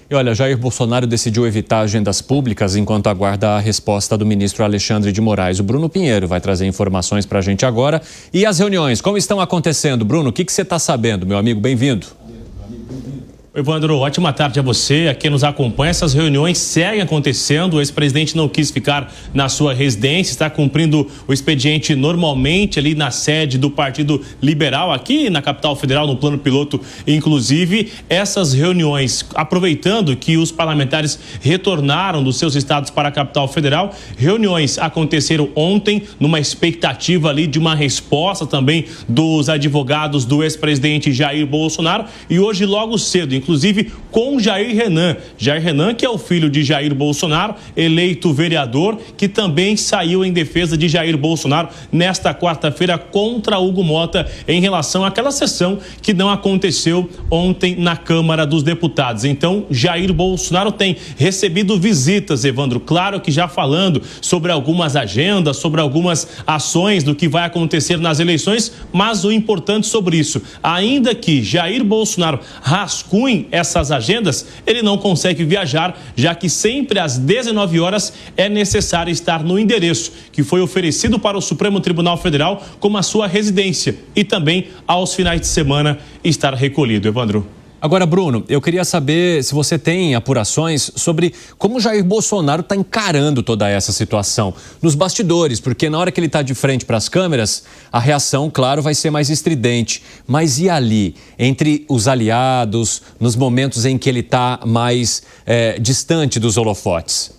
E olha, Jair Bolsonaro decidiu evitar agendas públicas enquanto aguarda a resposta do ministro Alexandre de Moraes. O Bruno Pinheiro vai trazer informações para a gente agora. E as reuniões, como estão acontecendo? Bruno, o que você está sabendo, meu amigo? Bem-vindo. Evandro, ótima tarde a você, a quem nos acompanha. Essas reuniões seguem acontecendo. O ex-presidente não quis ficar na sua residência, está cumprindo o expediente normalmente ali na sede do Partido Liberal, aqui na capital federal, no plano piloto. Inclusive, essas reuniões, aproveitando que os parlamentares retornaram dos seus estados para a capital federal, reuniões aconteceram ontem numa expectativa ali de uma resposta também dos advogados do ex-presidente Jair Bolsonaro, e hoje logo cedo, inclusive com Jair Renan. Jair Renan, que é o filho de Jair Bolsonaro, eleito vereador, que também saiu em defesa de Jair Bolsonaro nesta quarta-feira contra Hugo Mota em relação àquela sessão que não aconteceu ontem na Câmara dos Deputados. Então, Jair Bolsonaro tem recebido visitas, Evandro, claro que já falando sobre algumas agendas, sobre algumas ações do que vai acontecer nas eleições, mas o importante sobre isso, ainda que Jair Bolsonaro rascunhe essas agendas, ele não consegue viajar, já que sempre às 19 horas é necessário estar no endereço que foi oferecido para o Supremo Tribunal Federal como a sua residência, e também aos finais de semana estar recolhido. Evandro. Agora, Bruno, eu queria saber se você tem apurações sobre como Jair Bolsonaro está encarando toda essa situação nos bastidores, porque na hora que ele está de frente para as câmeras, a reação, claro, vai ser mais estridente. Mas e ali, entre os aliados, nos momentos em que ele está mais distante dos holofotes?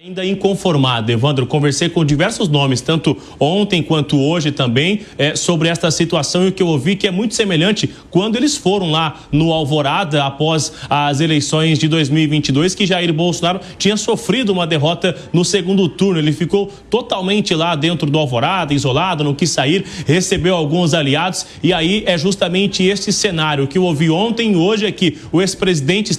Ainda inconformado, Evandro, conversei com diversos nomes, tanto ontem quanto hoje também, sobre esta situação, e o que eu ouvi que é muito semelhante quando eles foram lá no Alvorada após as eleições de 2022, que Jair Bolsonaro tinha sofrido uma derrota no segundo turno. Ele ficou totalmente lá dentro do Alvorada, isolado, não quis sair, recebeu alguns aliados, e aí é justamente este cenário que eu ouvi ontem e hoje, é que o ex-presidente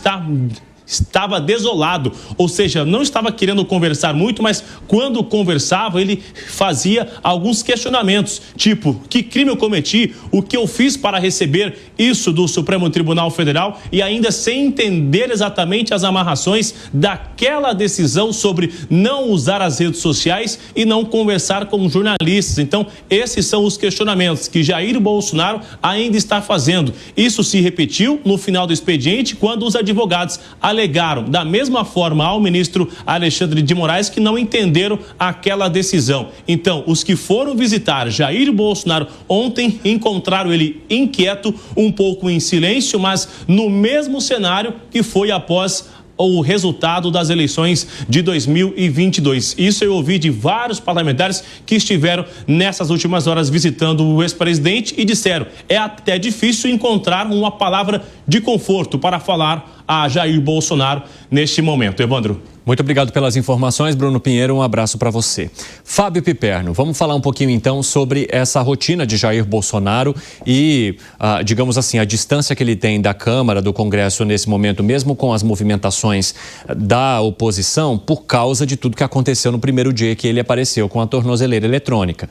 estava desolado, ou seja, não estava querendo conversar muito, mas quando conversava, ele fazia alguns questionamentos, tipo, que crime eu cometi, o que eu fiz para receber isso do Supremo Tribunal Federal, e ainda sem entender exatamente as amarrações daquela decisão sobre não usar as redes sociais e não conversar com jornalistas. Então, esses são os questionamentos que Jair Bolsonaro ainda está fazendo. Isso se repetiu no final do expediente, quando os advogados alegaram da mesma forma ao ministro Alexandre de Moraes que não entenderam aquela decisão. Então, os que foram visitar Jair Bolsonaro ontem encontraram ele inquieto, um pouco em silêncio, mas no mesmo cenário que foi após o resultado das eleições de 2022. Isso eu ouvi de vários parlamentares que estiveram nessas últimas horas visitando o ex-presidente e disseram: é até difícil encontrar uma palavra de conforto para falar a Jair Bolsonaro neste momento. Evandro. Muito obrigado pelas informações, Bruno Pinheiro, um abraço para você. Fábio Piperno, vamos falar um pouquinho então sobre essa rotina de Jair Bolsonaro e, digamos assim, a distância que ele tem da Câmara, do Congresso nesse momento, mesmo com as movimentações da oposição, por causa de tudo que aconteceu no primeiro dia que ele apareceu com a tornozeleira eletrônica.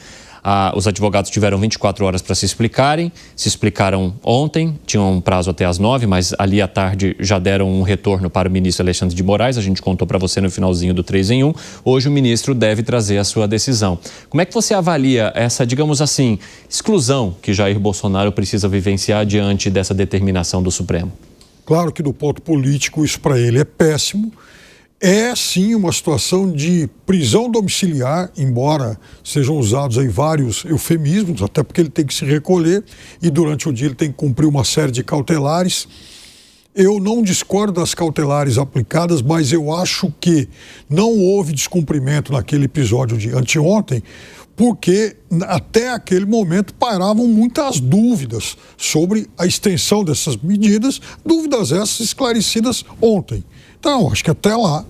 Os advogados tiveram 24 horas para se explicaram ontem, tinham um prazo até às 9, mas ali à tarde já deram um retorno para o ministro Alexandre de Moraes, a gente contou para você no finalzinho do 3 em 1, hoje o ministro deve trazer a sua decisão. Como é que você avalia essa, digamos assim, exclusão que Jair Bolsonaro precisa vivenciar diante dessa determinação do Supremo? Claro que do ponto político isso para ele é péssimo. É sim uma situação de prisão domiciliar, embora sejam usados aí vários eufemismos, até porque ele tem que se recolher e durante o dia ele tem que cumprir uma série de cautelares. Eu não discordo das cautelares aplicadas, mas eu acho que não houve descumprimento naquele episódio de anteontem, porque até aquele momento pairavam muitas dúvidas sobre a extensão dessas medidas, dúvidas essas esclarecidas ontem. Então, acho que até lá,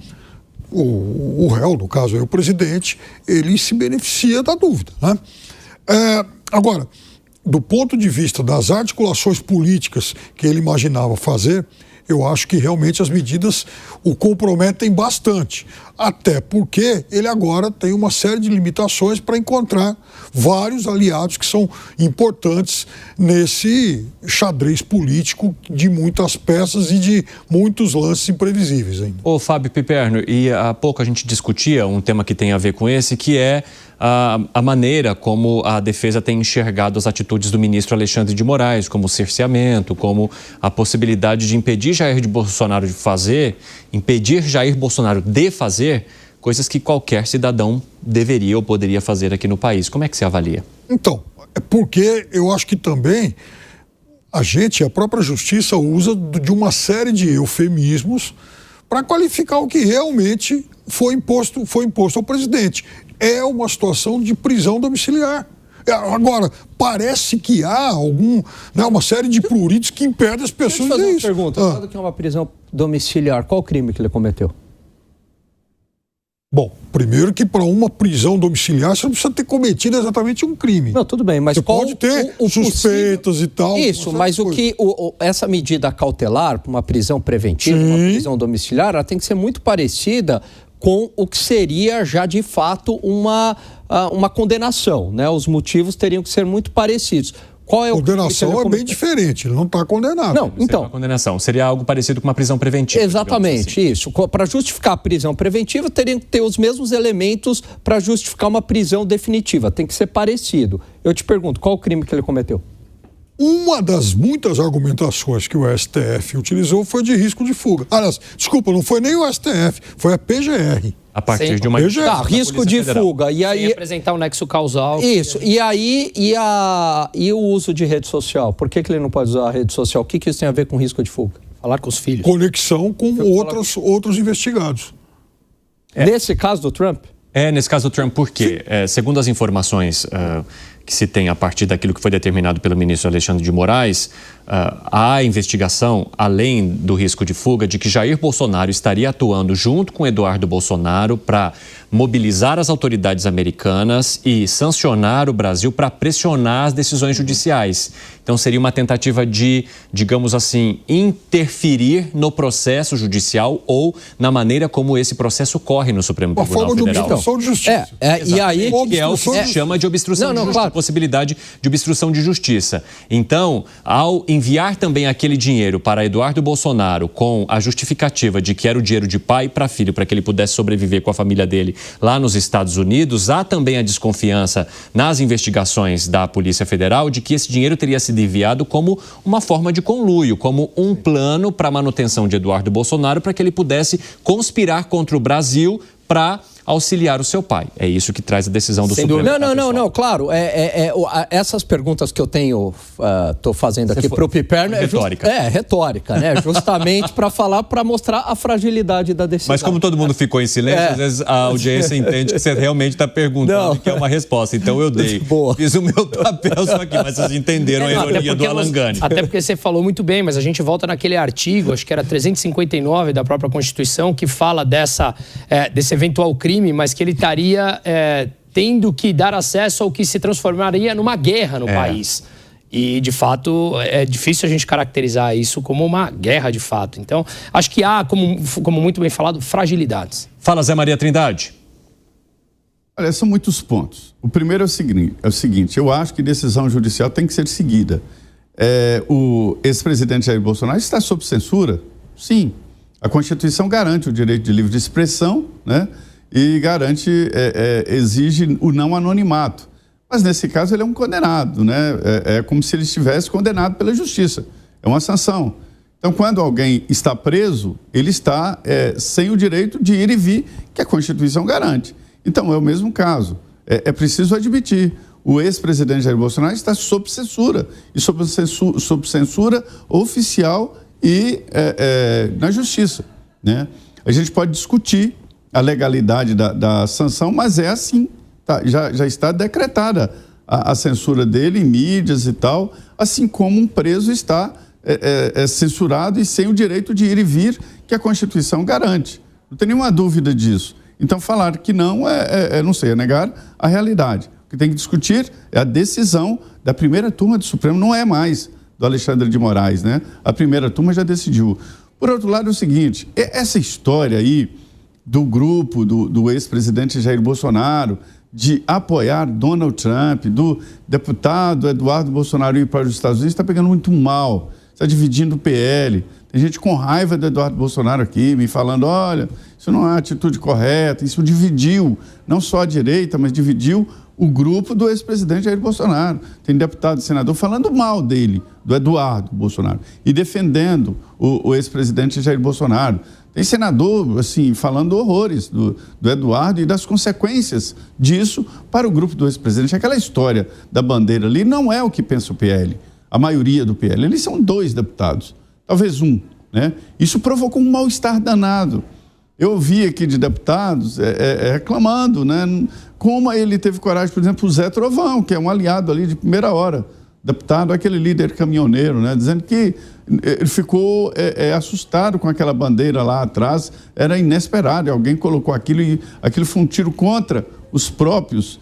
o réu, no caso aí, o presidente, ele se beneficia da dúvida, né? Agora, do ponto de vista das articulações políticas que ele imaginava fazer, eu acho que realmente as medidas o comprometem bastante. Até porque ele agora tem uma série de limitações para encontrar vários aliados que são importantes nesse xadrez político de muitas peças e de muitos lances imprevisíveis ainda. Ô, Fábio Piperno, e há pouco a gente discutia um tema que tem a ver com esse, que é a maneira como a defesa tem enxergado as atitudes do ministro Alexandre de Moraes, como cerceamento, como a possibilidade de impedir Jair Bolsonaro de fazer coisas que qualquer cidadão deveria ou poderia fazer aqui no país. Como é que você avalia? Então, é porque eu acho que também a própria justiça usa de uma série de eufemismos para qualificar o que realmente foi imposto ao presidente. É uma situação de prisão domiciliar. Agora, parece que há uma série de pruridos que impedem as pessoas de fazer isso. Pergunta, quando que é uma prisão domiciliar, qual o crime que ele cometeu? Bom, primeiro que para uma prisão domiciliar você não precisa ter cometido exatamente um crime. Não, tudo bem, mas você pode ter suspeitas possível... e tal. Isso, mas essa medida cautelar para uma prisão preventiva, uma prisão domiciliar, ela tem que ser muito parecida com o que seria já de fato uma condenação, né? Os motivos teriam que ser muito parecidos. Qual é condenação é bem diferente, ele não está condenado. Não, então. Uma condenação seria algo parecido com uma prisão preventiva. Exatamente, assim. Isso. Para justificar a prisão preventiva, teriam que ter os mesmos elementos para justificar uma prisão definitiva. Tem que ser parecido. Eu te pergunto, qual o crime que ele cometeu? Uma das muitas argumentações que o STF utilizou foi de risco de fuga. Aliás, desculpa, não foi nem o STF, foi a PGR. A partir de uma... risco de fuga. E aí... Sem apresentar o nexo causal. Isso. E aí, e o uso de rede social? Por que ele não pode usar a rede social? O que isso tem a ver com risco de fuga? Falar com os filhos. Conexão com outros investigados. Nesse caso do Trump? Nesse caso do Trump, por quê? Segundo as informações que se tem a partir daquilo que foi determinado pelo ministro Alexandre de Moraes, há investigação, além do risco de fuga, de que Jair Bolsonaro estaria atuando junto com Eduardo Bolsonaro para mobilizar as autoridades americanas e sancionar o Brasil para pressionar as decisões judiciais. Então seria uma tentativa de, digamos assim, interferir no processo judicial ou na maneira como esse processo corre no Supremo Tribunal Federal. Uma forma de obstrução de justiça. E aí que é o que se chama de obstrução de justiça, claro. Possibilidade de obstrução de justiça. Então, ao enviar também aquele dinheiro para Eduardo Bolsonaro com a justificativa de que era o dinheiro de pai para filho, para que ele pudesse sobreviver com a família dele lá nos Estados Unidos, há também a desconfiança nas investigações da Polícia Federal de que esse dinheiro teria sido enviado como uma forma de conluio, como um plano para a manutenção de Eduardo Bolsonaro, para que ele pudesse conspirar contra o Brasil para auxiliar o seu pai. É isso que traz a decisão do Supremo. Não, claro. Essas perguntas que eu estou fazendo aqui para o Piperno retórica. Retórica, né? Justamente para mostrar a fragilidade da decisão. Mas como todo mundo ficou em silêncio, às vezes a audiência entende que você realmente está perguntando que é uma resposta. Então eu dei. Boa. Fiz o meu papel só aqui, mas vocês entenderam a ironia do Alan Gani. Até porque você falou muito bem, mas a gente volta naquele artigo, acho que era 359 da própria Constituição, que fala desse eventual crime, mas que ele estaria tendo que dar acesso ao que se transformaria numa guerra no país. E, de fato, é difícil a gente caracterizar isso como uma guerra de fato. Então, acho que há, como muito bem falado, fragilidades. Fala, Zé Maria Trindade. Olha, são muitos pontos. O primeiro é o seguinte, eu acho que decisão judicial tem que ser seguida. O ex-presidente Jair Bolsonaro está sob censura? Sim. A Constituição garante o direito de livre expressão, né? E exige o não anonimato. Mas nesse caso ele é um condenado, né? É como se ele estivesse condenado pela justiça. É uma sanção. Então, quando alguém está preso, ele está sem o direito de ir e vir, que a Constituição garante. Então, é o mesmo caso. É preciso admitir. O ex-presidente Jair Bolsonaro está sob censura. E sob censura oficial e na justiça, né? A gente pode discutir a legalidade da sanção, mas é assim, já está decretada a censura dele em mídias e tal, assim como um preso está censurado e sem o direito de ir e vir que a Constituição garante. Não tem nenhuma dúvida disso. Então, falar que não não sei, é negar a realidade. O que tem que discutir é a decisão da primeira turma do Supremo, não é mais do Alexandre de Moraes, né? A primeira turma já decidiu. Por outro lado, é o seguinte, essa história aí do grupo do ex-presidente Jair Bolsonaro de apoiar Donald Trump, do deputado Eduardo Bolsonaro ir para os Estados Unidos, está pegando muito mal, está dividindo o PL. Tem gente com raiva do Eduardo Bolsonaro aqui, me falando, olha, isso não é uma atitude correta, isso dividiu, não só a direita, mas dividiu o grupo do ex-presidente Jair Bolsonaro. Tem deputado e senador falando mal dele, do Eduardo Bolsonaro, e defendendo o ex-presidente Jair Bolsonaro. Tem senador, assim, falando horrores do Eduardo e das consequências disso para o grupo do ex-presidente. Aquela história da bandeira ali não é o que pensa o PL, a maioria do PL. Eles são 2 deputados, talvez 1, né? Isso provocou um mal-estar danado. Eu ouvi aqui de deputados reclamando, né? Como ele teve coragem, por exemplo, o Zé Trovão, que é um aliado ali de primeira hora, deputado, aquele líder caminhoneiro, né? Dizendo que ele ficou assustado com aquela bandeira lá atrás, era inesperado, alguém colocou aquilo e aquilo foi um tiro contra os próprios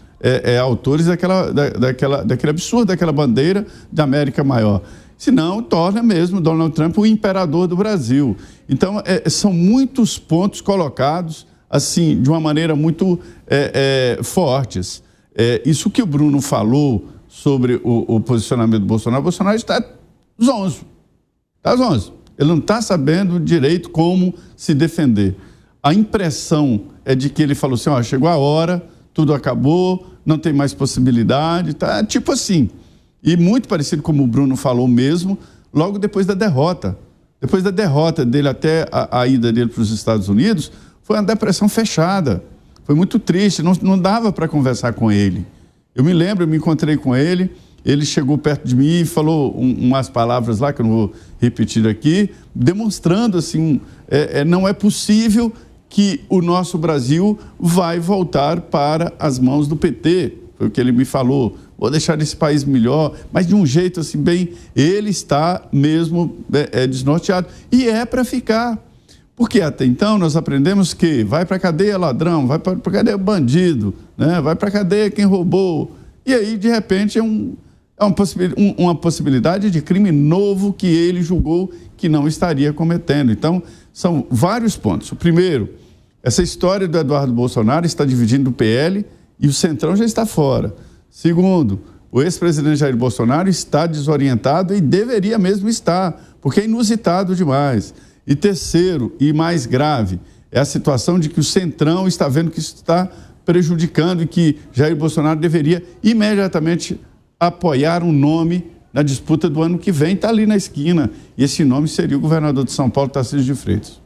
autores daquele absurdo daquela bandeira da América Maior. Senão, torna mesmo Donald Trump o imperador do Brasil. Então, são muitos pontos colocados, assim, de uma maneira muito fortes. Isso que o Bruno falou sobre o posicionamento do Bolsonaro, o Bolsonaro está zonzo. Está zonzo. Ele não está sabendo direito como se defender. A impressão é de que ele falou assim, ó, chegou a hora, tudo acabou, não tem mais possibilidade, tá tipo assim. E muito parecido como o Bruno falou mesmo, logo depois da derrota. Depois da derrota dele até a ida dele para os Estados Unidos, foi uma depressão fechada. Foi muito triste, não dava para conversar com ele. Eu me lembro, eu me encontrei com ele, ele chegou perto de mim e falou umas palavras lá, que eu não vou repetir aqui, demonstrando assim, não é possível que o nosso Brasil vai voltar para as mãos do PT. Foi o que ele me falou. Vou deixar esse país melhor, mas de um jeito assim bem, ele está mesmo desnorteado. E é para ficar. Porque até então nós aprendemos que vai para a cadeia ladrão, vai para a cadeia bandido, né? Vai para a cadeia quem roubou. E aí, de repente, uma possibilidade de crime novo que ele julgou que não estaria cometendo. Então, são vários pontos. O primeiro, essa história do Eduardo Bolsonaro está dividindo o PL e o Centrão já está fora. Segundo, o ex-presidente Jair Bolsonaro está desorientado e deveria mesmo estar, porque é inusitado demais. E terceiro, e mais grave, é a situação de que o Centrão está vendo que isso está prejudicando e que Jair Bolsonaro deveria imediatamente apoiar um nome na disputa do ano que vem, está ali na esquina. E esse nome seria o governador de São Paulo, Tarcísio de Freitas.